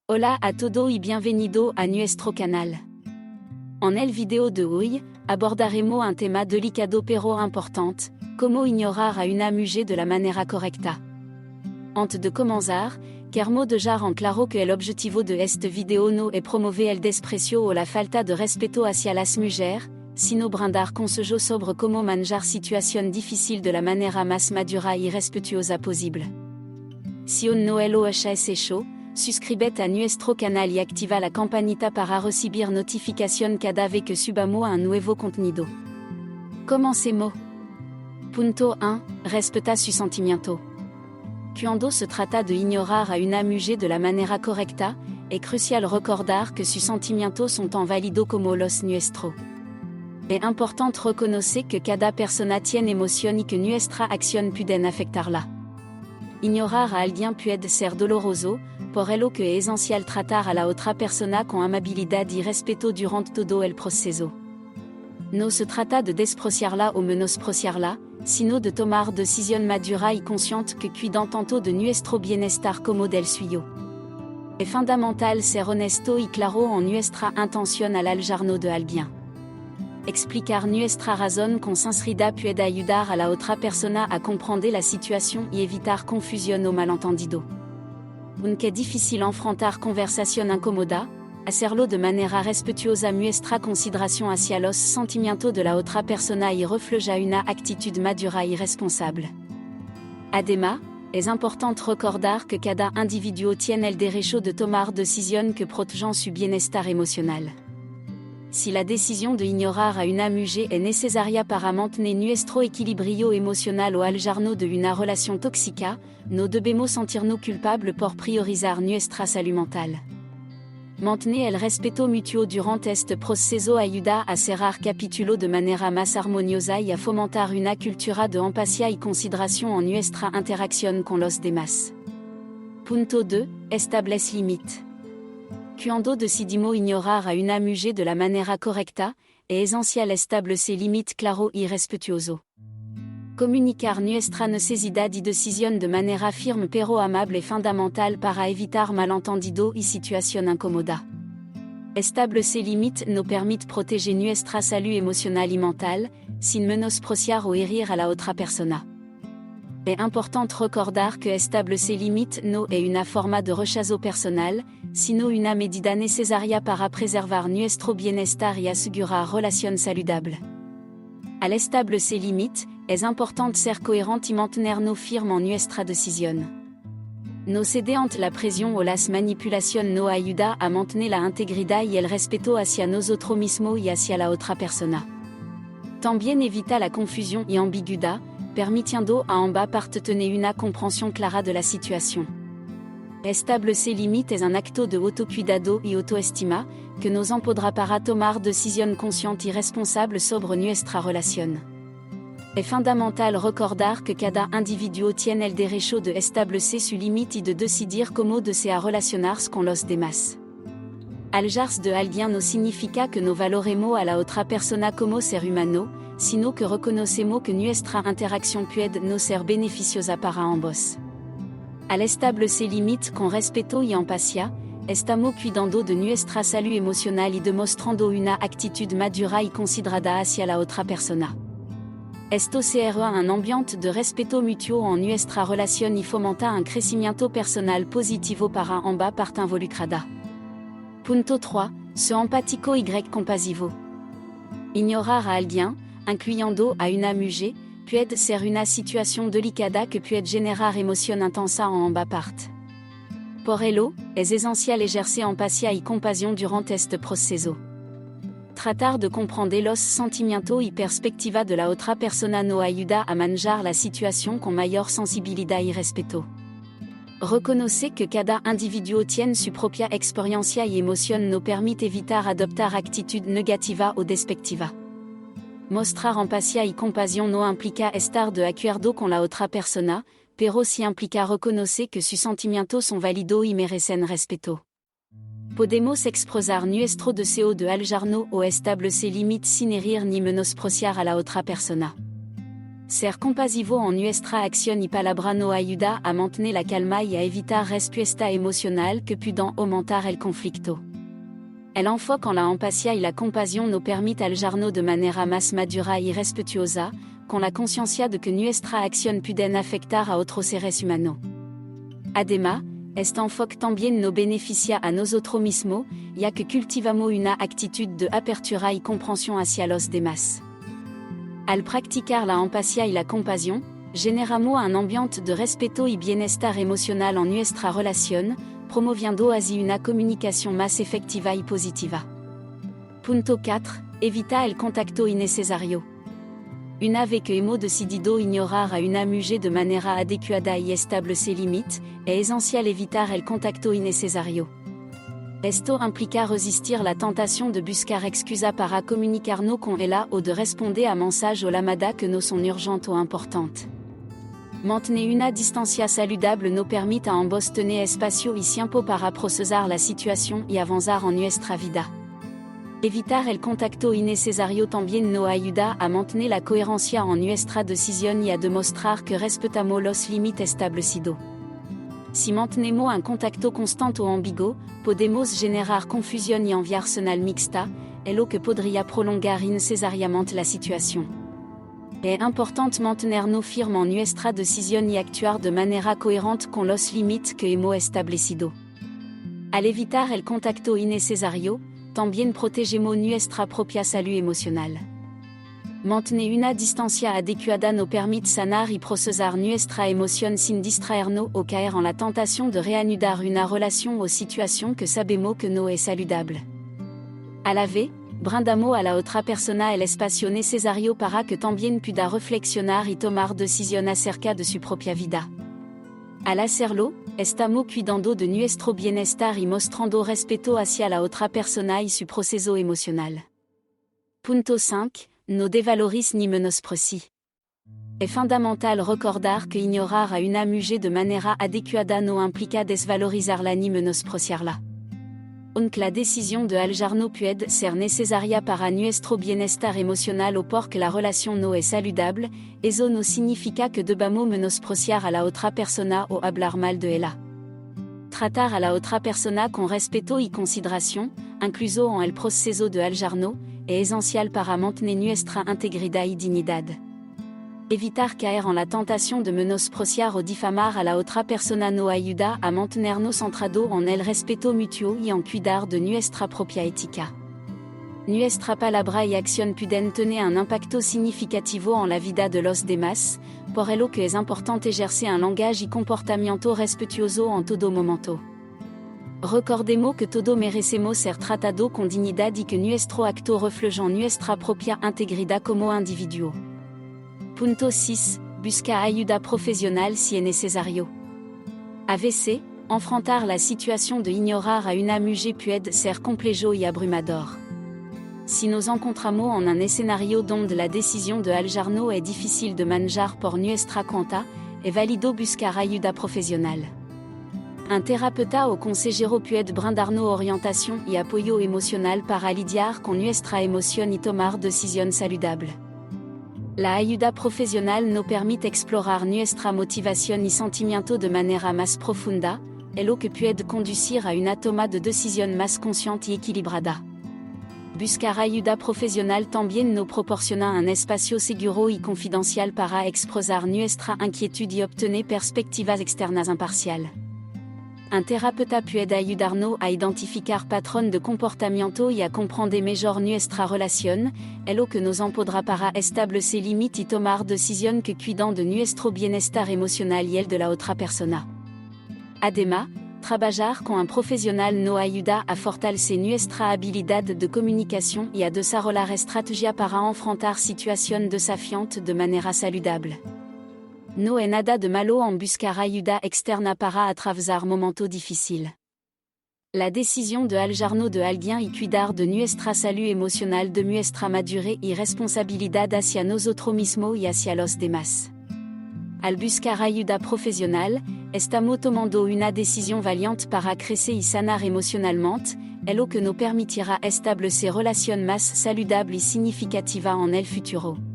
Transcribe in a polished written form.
Hola a todo y bienvenido a nuestro canal. En el video de hoy, abordaremos un tema delicado pero importante, cómo ignorar a una mujer de la manera correcta. Antes de comenzar, queremos dejar en claro que el objetivo de este video no es promover el desprecio o la falta de respeto hacia las mujeres, sino brindar consejos sobre cómo manejar situación difícil de la manera más madura y respetuosa posible. Si aún no lo has hecho, suscríbete a nuestro canal y activa la campanita para recibir notificación cada vez que subamos un nuevo contenido. Comencemos. Punto 1. Respeta su sentimiento. Cuando se trata de ignorar a una mujer de la manera correcta, es crucial recordar que sus sentimientos son tan válidos como los nuestros. Es importante reconocer que cada persona tiene emoción y que nuestra acción pueden afectarla. Ignorar a alguien puede ser doloroso, por ello que es esencial tratar a la otra persona con amabilidad y respeto durante todo el proceso. No se trata de despreciarla o menospreciarla, sino de tomar decisión madura y consciente que cuidan tanto de nuestro bienestar como del suyo. Es fundamental ser honesto y claro en nuestra intención al alejarnos de alguien. Explicar nuestra razón con sinceridad puede ayudar a la otra persona a comprender la situación y evitar confusión o malentendido. Aunque es difícil enfrentar conversación incómoda, hacerlo de manera respetuosa muestra consideración hacia los sentimientos de la otra persona y refleja una actitud madura y responsable. Además, es importante recordar que cada individuo tiene el derecho de tomar decisiones que protejan su bienestar emocional. Si la decisión de ignorar a una mujer es necesaria para mantener nuestro equilibrio emocional o alejarnos de una relación tóxica, no debemos sentirnos culpables por priorizar nuestra salud mental. Mantener el respeto mutuo durante este proceso ayuda a cerrar capítulos de manera más armoniosa y a fomentar una cultura de empatía y consideración en nuestra interacción con los demás. Punto 2. Establece límites. Cuando decidimos ignorar a una mujer de la manera correcta, es esencial establecer límites claros y respetuosos. Comunicar nuestra necesidad y decisión de manera firme pero amable es fundamental para evitar malentendidos y situaciones incómodas. Establecer límites nos permite proteger nuestra salud emocional y mental, sin menospreciar o herir a la otra persona. Es importante recordar que establecer límites no es una forma de rechazo personal, sino una medida necesaria para preservar nuestro bienestar y asegurar relaciones saludables. Al establecer límites, es importante ser coherente y mantenernos firmes en nuestra decisión. No ceder ante la presión o las manipulaciones nos ayuda a mantener la integridad y el respeto hacia nosotros mismos y hacia la otra persona. También evita la confusión y ambigüedad, permitiendo a ambas partes tener una comprensión clara de la situación. Establecer límites es un acto de autocuidado y autoestima, que nos empodera para tomar decisiones conscientes y responsables sobre nuestra relación. Es fundamental recordar que cada individuo tiene el derecho de establecer su límite y de decidir cómo desea relacionarse con los demás. Alejarse de alguien no significa que no valoremos a la otra persona como ser humano, sino que reconocemos que nuestra interacción puede no ser beneficiosa para ambos. Al establecer límites con respeto y empatía, estamos cuidando de nuestra salud emocional y demostrando una actitud madura y considerada hacia la otra persona. Esto crea un ambiente de respeto mutuo en nuestra relación y fomenta un crecimiento personal positivo para ambas partes involucradas. Punto 3. Ser empático y compasivo. Ignorar a alguien, incluyendo a una mujer, puede ser una situación delicada que puede generar emoción intensa en ambas partes. Por ello, es esencial ejercer empatía y compasión durante este proceso. Tratar de comprender los sentimientos y perspectivas de la otra persona nos ayuda a manejar la situación con mayor sensibilidad y respeto. Reconocer que cada individuo tiene su propia experiencia y emoción nos permite evitar adoptar actitudes negativas o despectivas. Mostrar empatía y compasión no implica estar de acuerdo con la otra persona, pero sí implica reconocer que sus sentimientos son válidos y merecen respeto. Podemos expresar nuestro deseo de alejarnos o establecer límites sin herir ni menospreciar a la otra persona. Ser compasivo en nuestra acción y palabra no ayuda a mantener la calma y a evitar respuesta emocional que puedan aumentar el conflicto. El enfoque en la empatia y la compasión no permite aljarnos de manera más madura y respetuosa, con la conciencia de que nuestra acción pueden afectar a otros seres humanos. Además, este enfoque también nos beneficia a nosotros mismos, ya que cultivamos una actitud de apertura y comprensión hacia los demás. Al practicar la empatia y la compasión, generamos un ambiente de respeto y bienestar emocional en nuestra relación, promoviendo así una comunicación más efectiva y positiva. Punto 4. Evita el contacto innecesario. Una vez que hemos decidido ignorar a una mujer de manera adecuada y estable ses limites, es esencial evitar el contacto innecesario. Esto implica resistir la tentación de buscar excusa para comunicarnos con ella o de responder a mensajes o llamadas que no son urgentes o importantes. Mantener una distancia saludable nos permite a ambos tener espacio y tiempo para procesar la situación y avanzar en nuestra vida. Evitar el contacto innecesario también nos ayuda a mantener la coherencia en nuestra decisión y a demostrar que respetamos los límites establecidos. Si mantenemos un contacto constante o ambiguo, podemos generar confusión y envía personal mixta, lo que podría prolongar innecesariamente la situación. Es importante mantenernos firmes en nuestra decisión y actuar de manera coherente con los límites que hemos establecido. Al evitar el contacto innecesario, también protegemos nuestra propia salud emocional. Mantener una distancia adecuada nos permite sanar y procesar nuestra emoción sin distraernos o caer en la tentación de reanudar una relación o situación que sabemos que no es saludable. A la vez, brindamos a la otra persona el espacio necesario para que también pueda reflexionar y tomar decisión acerca de su propia vida. Al hacerlo, estamos cuidando de nuestro bienestar y mostrando respeto hacia la otra persona y su proceso emocional. Punto 5. No devaloriza ni menosprecie. Es fundamental recordar que ignorar a una mujer de manera adecuada no implica desvalorizarla ni menospreciarla. Aunque la decisión de aljarnos puede ser necesaria para nuestro bienestar emocional o porque la relación no es saludable, eso no significa que debamos menospreciar a la otra persona o hablar mal de ella. Tratar a la otra persona con respeto y consideración, incluso en el proceso de aljarnos, es esencial para mantener nuestra integridad y dignidad. Evitar caer en la tentación de menospreciar o difamar a la otra persona nos ayuda a mantenernos centrados en el respeto mutuo y en cuidar de nuestra propia ética. Nuestra palabra y acción pueden tener un impacto significativo en la vida de los demás, por ello que es importante ejercer un langage y comportamiento respetuoso en todo momento. Recordemos que todos merecemos ser tratados con dignidad y que nuestro acto refleja nuestra propia integridad como individuo. Punto 6. Busca ayuda profesional si es necesario. A veces, enfrentar la situación de ignorar a una mujer puede ser complejo y abrumador. Si nos encontramos en un escenario donde la decisión de aljarnos es difícil de manejar por nuestra cuenta, es válido buscar ayuda profesional. Un terapeuta o consejero puede brindarnos orientación y apoyo emocional para lidiar con nuestra emoción y tomar decisiones saludables. La ayuda profesional nos permite explorar nuestra motivación y sentimiento de manera más profunda, lo que puede conducir a una toma de decisión más consciente y equilibrada. Buscar ayuda profesional también nos proporciona un espacio seguro y confidencial para expresar nuestra inquietud y obtener perspectivas externas imparciales. Un terapeuta puede ayudarnos a identificar patrones de comportamiento y a comprender mejor nuestra relación, lo que nos empodera para establecer límites y tomar decisiones que cuidan de nuestro bienestar emocional y el de la otra persona. Además, trabajar con un profesional nos ayuda a fortalecer nuestra habilidad de comunicación y a desarrollar estrategias para enfrentar situaciones desafiantes de manera saludable. No es nada de malo en buscar ayuda externa para atravesar momentos difíciles. La decisión de aljarnos de alguien y cuidar de nuestra salud emocional demuestra madurez y responsabilidad hacia nosotros mismos y hacia los demás. Al buscar ayuda profesional, estamos tomando una decisión valiente para crecer y sanar emocionalmente, lo que nos permitirá establecer relaciones más saludables y significativas en el futuro.